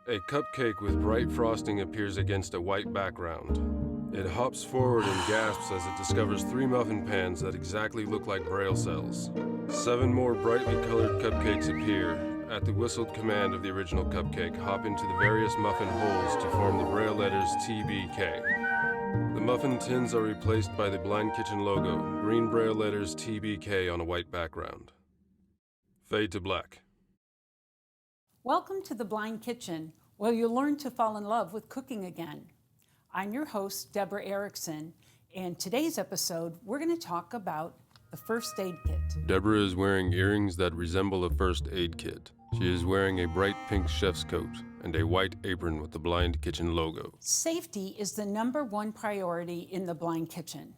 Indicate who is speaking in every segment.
Speaker 1: A cupcake with bright frosting appears against a white background. It hops forward and gasps as it discovers 3 muffin pans that exactly look like braille cells. 7 more brightly colored cupcakes appear. At the whistled command of the original cupcake, hop into the various muffin holes to form the braille letters TBK. The muffin tins are replaced by the Blind Kitchen logo, green braille letters TBK on a white background. Fade to black.
Speaker 2: Welcome to the Blind Kitchen, where you'll learn to fall in love with cooking again. I'm your host, Deborah Erickson, and today's episode, we're going to talk about the first aid kit.
Speaker 1: Deborah is wearing earrings that resemble a first aid kit. She is wearing a bright pink chef's coat and a white apron with the Blind Kitchen logo.
Speaker 2: Safety is the #1 priority in the Blind Kitchen.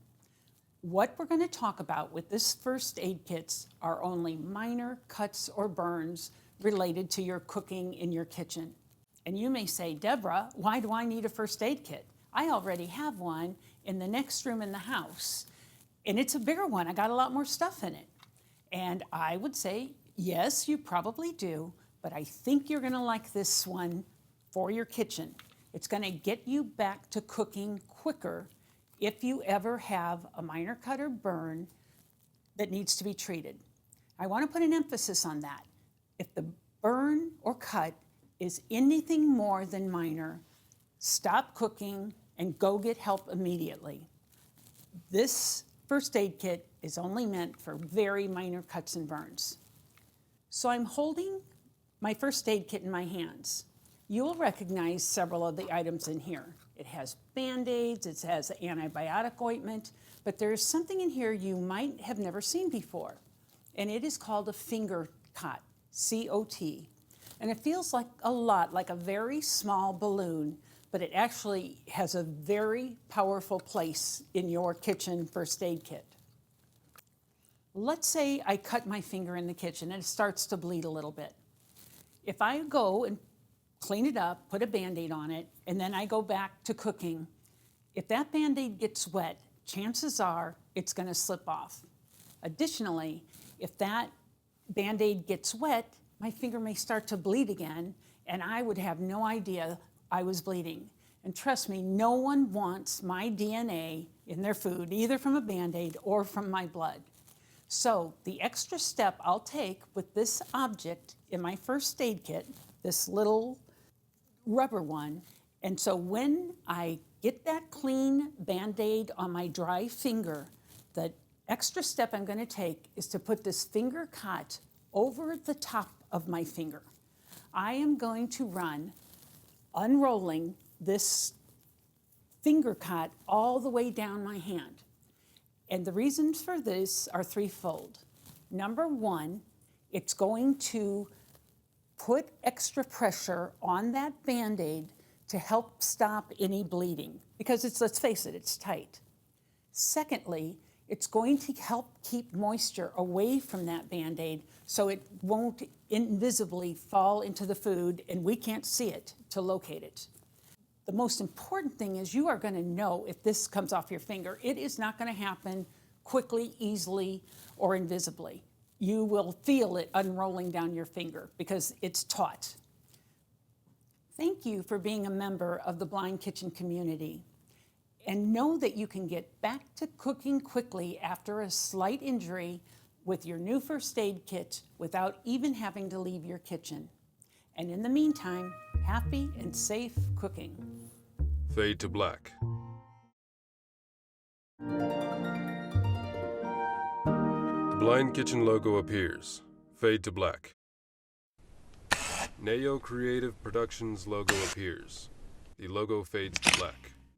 Speaker 2: What we're going to talk about with this first aid kits are only minor cuts or burns related to your cooking in your kitchen. And you may say, Deborah, why do I need a first aid kit? I already have one in the next room in the house, and it's a bigger one. I got a lot more stuff in it. And I would say, yes, you probably do, but I think you're gonna like this one for your kitchen. It's gonna get you back to cooking quicker if you ever have a minor cut or burn that needs to be treated. I wanna put an emphasis on that. If the burn or cut is anything more than minor, stop cooking and go get help immediately. This first aid kit is only meant for very minor cuts and burns. So I'm holding my first aid kit in my hands. You will recognize several of the items in here. It has band-aids, it has antibiotic ointment, but there's something in here you might have never seen before, and it is called a finger cot. C-O-T. And it feels like a lot like a very small balloon, but it actually has a very powerful place in your kitchen first aid kit. Let's say I cut my finger in the kitchen and it starts to bleed a little bit. If I go and clean it up, put a Band-Aid on it, and then I go back to cooking, if that Band-Aid gets wet, chances are it's going to slip off. Additionally, if that Band-Aid gets wet, my finger may start to bleed again, and I would have no idea I was bleeding. And trust me, no one wants my DNA in their food, either from a Band-Aid or from my blood. So the extra step I'll take with this object in my first aid kit, this little rubber one, and so when I get that clean Band-Aid on my dry finger, the extra step I'm going to take is to put this finger cot over the top of my finger. I am going to run, unrolling this finger cot all the way down my hand. And the reasons for this are threefold. #1, it's going to put extra pressure on that Band-Aid to help stop any bleeding, because let's face it, it's tight. Secondly, it's going to help keep moisture away from that Band-Aid so it won't invisibly fall into the food and we can't see it to locate it. The most important thing is you are going to know if this comes off your finger. It is not going to happen quickly, easily, or invisibly. You will feel it unrolling down your finger because it's taut. Thank you for being a member of the Blind Kitchen community. And know that you can get back to cooking quickly after a slight injury with your new first aid kit without even having to leave your kitchen. And in the meantime, happy and safe cooking.
Speaker 1: Fade to black. The Blind Kitchen logo appears. Fade to black. Neo Creative Productions logo appears. The logo fades to black.